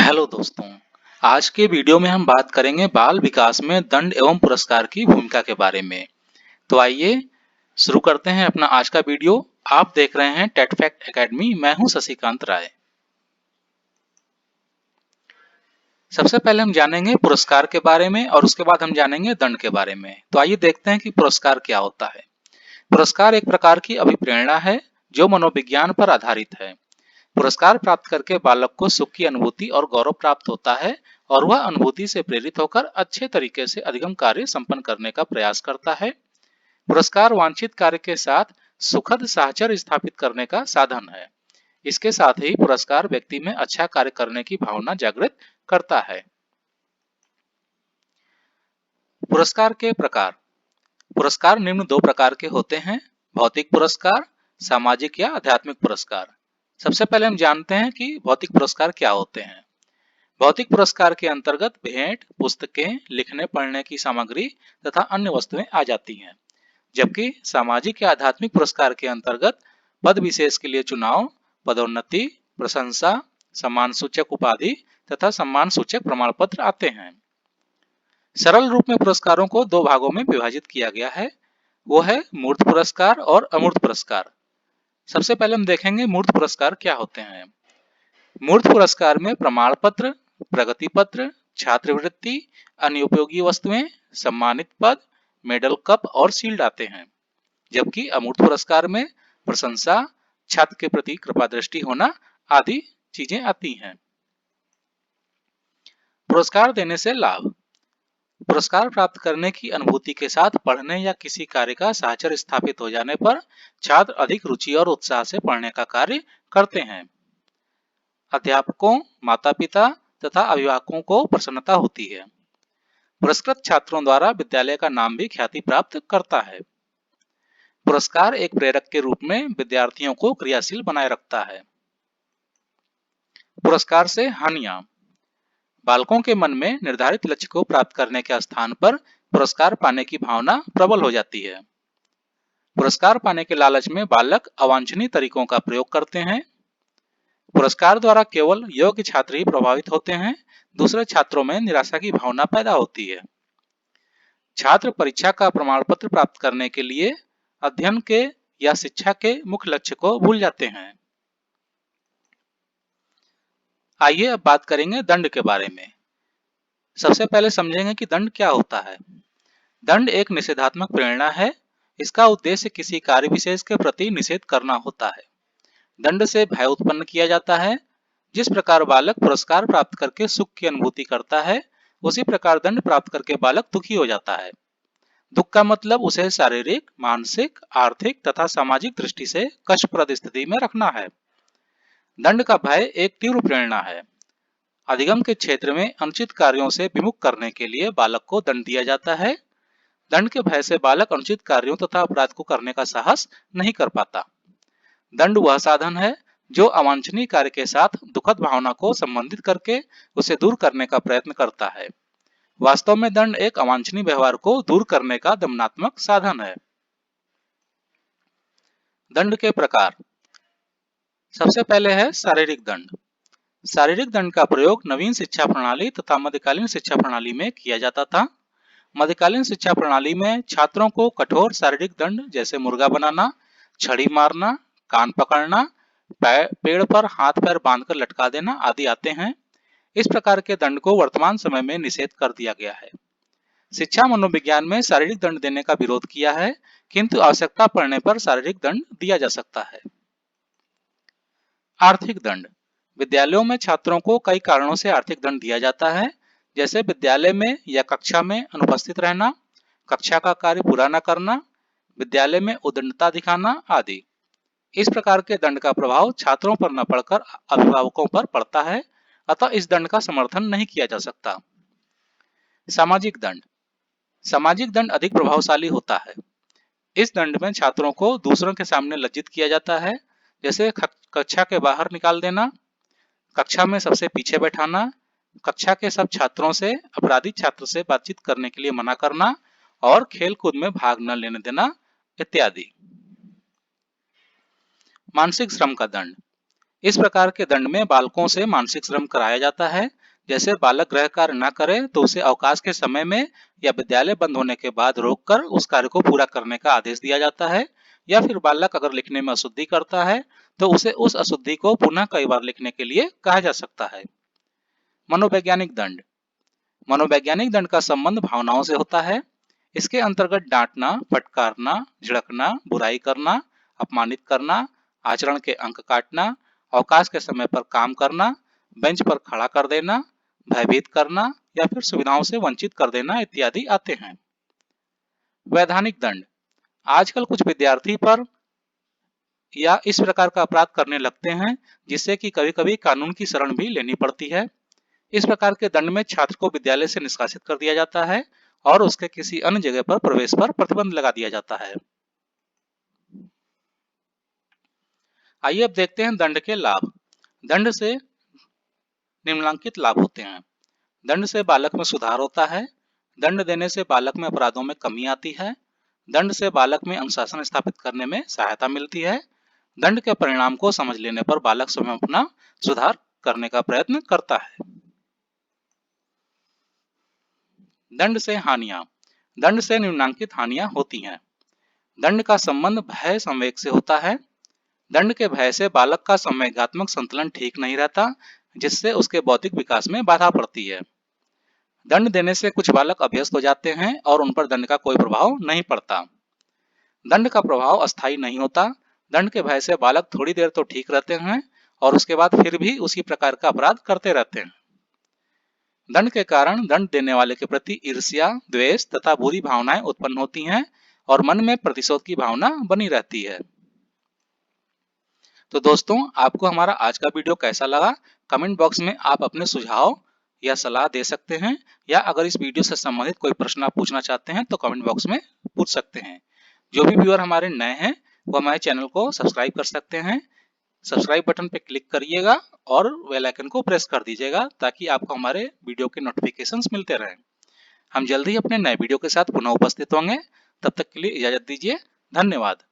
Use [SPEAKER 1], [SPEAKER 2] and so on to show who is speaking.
[SPEAKER 1] Hello दोस्तों। आज के वीडियो में हम बात करेंगे बाल विकास में दंड एवं पुरस्कार की भूमिका के बारे में। तो आइए शुरू करते हैं अपना आज का वीडियो। आप देख रहे हैं टेट फैक्ट एकेडमी। मैं हूं शशिकांत राय। सबसे पहले हम जानेंगे पुरस्कार के बारे में और उसके बाद हम जानेंगे दंड के बारे में। तो आइए देखते हैं कि पुरस्कार क्या होता है। पुरस्कार एक प्रकार की अभिप्रेरणा है जो मनोविज्ञान पर आधारित है। पुरस्कार प्राप्त करके बालक को सुख की अनुभूति और गौरव प्राप्त होता है और वह अनुभूति से प्रेरित होकर अच्छे तरीके से अधिगम कार्य संपन्न करने का प्रयास करता है। पुरस्कार वांछित कार्य के साथ सुखद साहचर्य स्थापित करने का साधन है। इसके साथ ही पुरस्कार व्यक्ति में अच्छा कार्य करने की भावना जागृत करता है। पुरस्कार के प्रकार। पुरस्कार निम्न दो प्रकार के होते हैं: भौतिक पुरस्कार, सामाजिक या आध्यात्मिक पुरस्कार। सबसे पहले हम जानते हैं कि भौतिक पुरस्कार क्या होते हैं। भौतिक पुरस्कार के अंतर्गत भेंट, पुस्तकें, लिखने पढ़ने की सामग्री तथा अन्य वस्तुएं आ जाती हैं। जबकि सामाजिक या आध्यात्मिक पुरस्कार के अंतर्गत पद विशेष के लिए चुनाव, पदोन्नति, प्रशंसा, सम्मान सूचक उपाधि तथा सम्मान सूचक प्रमाण पत्र आते हैं। सरल रूप में पुरस्कारों को दो भागों में विभाजित किया गया है, वो है मूर्त पुरस्कार और अमूर्त पुरस्कार। सबसे पहले हम देखेंगे मूर्त पुरस्कार क्या होते हैं। मूर्त पुरस्कार में प्रमाण पत्र, प्रगति पत्र, छात्रवृत्ति, अन्य उपयोगी वस्तुएं, सम्मानित पद, मेडल, कप और शील्ड आते हैं। जबकि अमूर्त पुरस्कार में प्रशंसा, छात्र के प्रति कृपा दृष्टि होना आदि चीजें आती हैं। पुरस्कार देने से लाभ। पुरस्कार प्राप्त करने की अनुभूति के साथ पढ़ने या किसी कार्य का साहचर्य स्थापित हो जाने पर छात्र अधिक रुचि और उत्साह से पढ़ने का कार्य करते हैं। अध्यापकों, माता पिता तथा अभिभावकों को प्रसन्नता होती है। पुरस्कृत छात्रों द्वारा विद्यालय का नाम भी ख्याति प्राप्त करता है। पुरस्कार एक प्रेरक के रूप में विद्यार्थियों को क्रियाशील बनाए रखता है। पुरस्कार से हानियां। बालकों के मन में निर्धारित लक्ष्य को प्राप्त करने के स्थान पर पुरस्कार पाने की भावना प्रबल हो जाती है। पुरस्कार पाने के लालच में बालक अवांछनीय तरीकों का प्रयोग करते हैं। पुरस्कार द्वारा केवल योग्य छात्र ही प्रभावित होते हैं, दूसरे छात्रों में निराशा की भावना पैदा होती है। छात्र परीक्षा का प्रमाण पत्र प्राप्त करने के लिए अध्ययन के या शिक्षा के मुख्य लक्ष्य को भूल जाते हैं। आइए अब बात करेंगे दंड के बारे में। सबसे पहले समझेंगे कि दंड क्या होता है। दंड एक निषेधात्मक प्रेरणा है। इसका उद्देश्य किसी कार्य विशेष के प्रति निषेध करना होता है। दंड से भय उत्पन्न किया जाता है। जिस प्रकार बालक पुरस्कार प्राप्त करके सुख की अनुभूति करता है, उसी प्रकार दंड प्राप्त करके बालक दुखी हो जाता है। दुख का मतलब उसे शारीरिक, मानसिक, आर्थिक तथा सामाजिक दृष्टि से कष्टप्रद स्थिति में रखना है। दंड का भय एक तीव्र प्रेरणा है। अधिगम के क्षेत्र में अनुचित कार्यों से विमुख करने के लिए बालक को दंड दिया जाता है। दंड के भय से बालक अनुचित कार्यों तथा अपराध को करने का साहस नहीं कर पाता। दंड वह साधन है जो अवांछनीय कार्य के साथ दुखद भावना को संबंधित करके उसे दूर करने का प्रयत्न करता है। वास्तव में दंड एक अवांछनीय व्यवहार को दूर करने का दमनात्मक साधन है। दंड के प्रकार। सबसे पहले है शारीरिक दंड। शारीरिक दंड का प्रयोग नवीन शिक्षा प्रणाली तथा मध्यकालीन शिक्षा प्रणाली में किया जाता था। मध्यकालीन शिक्षा प्रणाली में छात्रों को कठोर शारीरिक दंड जैसे मुर्गा बनाना, छड़ी मारना, कान पकड़ना, पेड़ पर हाथ पैर बांधकर लटका देना आदि आते हैं। इस प्रकार के दंड को वर्तमान समय में निषेध कर दिया गया है। शिक्षा मनोविज्ञान में शारीरिक दंड देने का विरोध किया है, किंतु आवश्यकता पड़ने पर शारीरिक दंड दिया जा सकता है। आर्थिक दंड। विद्यालयों में छात्रों को कई कारणों से आर्थिक दंड दिया जाता है, जैसे विद्यालय में या कक्षा में अनुपस्थित रहना, कक्षा का कार्य पूरा न करना, विद्यालय में उद्दंडता दिखाना आदि। इस प्रकार के दंड का प्रभाव छात्रों पर न पड़कर अभिभावकों पर पड़ता है, अतः इस दंड का समर्थन नहीं किया जा सकता। सामाजिक दंड। सामाजिक दंड अधिक प्रभावशाली होता है। इस दंड में छात्रों को दूसरों के सामने लज्जित किया जाता है, जैसे कक्षा के बाहर निकाल देना, कक्षा में सबसे पीछे बैठाना, कक्षा के सब छात्रों से अपराधी छात्र से बातचीत करने के लिए मना करना और खेल कूद में भाग न लेने देना इत्यादि। मानसिक श्रम का दंड। इस प्रकार के दंड में बालकों से मानसिक श्रम कराया जाता है। जैसे बालक गृह कार्य न करे तो उसे अवकाश के समय में या विद्यालय बंद होने के बाद रोककर उस कार्य को पूरा करने का आदेश दिया जाता है। या फिर बालक अगर लिखने में अशुद्धि करता है तो उसे उस अशुद्धि को पुनः कई बार लिखने के लिए कहा जा सकता है। मनोवैज्ञानिक दंड। मनोवैज्ञानिक दंड का संबंध भावनाओं से होता है। इसके अंतर्गत डांटना, फटकारना, झिड़कना, बुराई करना, अपमानित करना, आचरण के अंक काटना, अवकाश के समय पर काम करना, बेंच पर खड़ा कर देना, भयभीत करना या फिर सुविधाओं से वंचित कर देना इत्यादि आते हैं। वैधानिक दंड। आजकल कुछ विद्यार्थी पर या इस प्रकार का अपराध करने लगते हैं जिससे कि कभी कभी कानून की शरण भी लेनी पड़ती है। इस प्रकार के दंड में छात्र को विद्यालय से निष्कासित कर दिया जाता है और उसके किसी अन्य जगह पर प्रवेश पर प्रतिबंध लगा दिया जाता है। आइए अब देखते हैं दंड के लाभ। दंड से निम्नलिखित लाभ होते हैं। दंड से बालक में सुधार होता है। दंड देने से बालक में अपराधों में कमी आती है। दंड से बालक में अनुशासन स्थापित करने में सहायता मिलती है। दंड के परिणाम को समझ लेने पर बालक स्वयं अपना सुधार करने का प्रयत्न करता है। दंड से हानियां। दंड से निम्नलिखित हानियां होती हैं। दंड का संबंध भय संवेग से होता है। दंड के भय से बालक का संवेगात्मक संतुलन ठीक नहीं रहता, जिससे उसके बौद्धिक विकास में बाधा पड़ती है। दंड देने से कुछ बालक अभ्यस्त हो जाते हैं और उन पर दंड का कोई प्रभाव नहीं पड़ता। दंड का प्रभाव अस्थायी नहीं होता। दंड के भय से बालक थोड़ी देर तो ठीक रहते हैं और उसके बाद फिर भी उसी प्रकार का अपराध करते रहते हैं। दंड के कारण दंड देने वाले के प्रति ईर्ष्या, द्वेष तथा बुरी भावनाएं उत्पन्न होती हैं और मन में प्रतिशोध की भावना बनी रहती है। तो दोस्तों, आपको हमारा आज का वीडियो कैसा लगा? कमेंट बॉक्स में आप अपने सुझाव या सलाह दे सकते हैं, या अगर इस वीडियो से संबंधित कोई प्रश्न आप पूछना चाहते हैं तो कमेंट बॉक्स में पूछ सकते हैं। जो भी व्यूअर हमारे नए हैं वो हमारे चैनल को सब्सक्राइब कर सकते हैं। सब्सक्राइब बटन पर क्लिक करिएगा और बेल आइकन को प्रेस कर दीजिएगा ताकि आपको हमारे वीडियो के नोटिफिकेशंस मिलते रहें। हम जल्द ही अपने नए वीडियो के साथ पुनः उपस्थित होंगे। तब तक के लिए इजाजत दीजिए। धन्यवाद।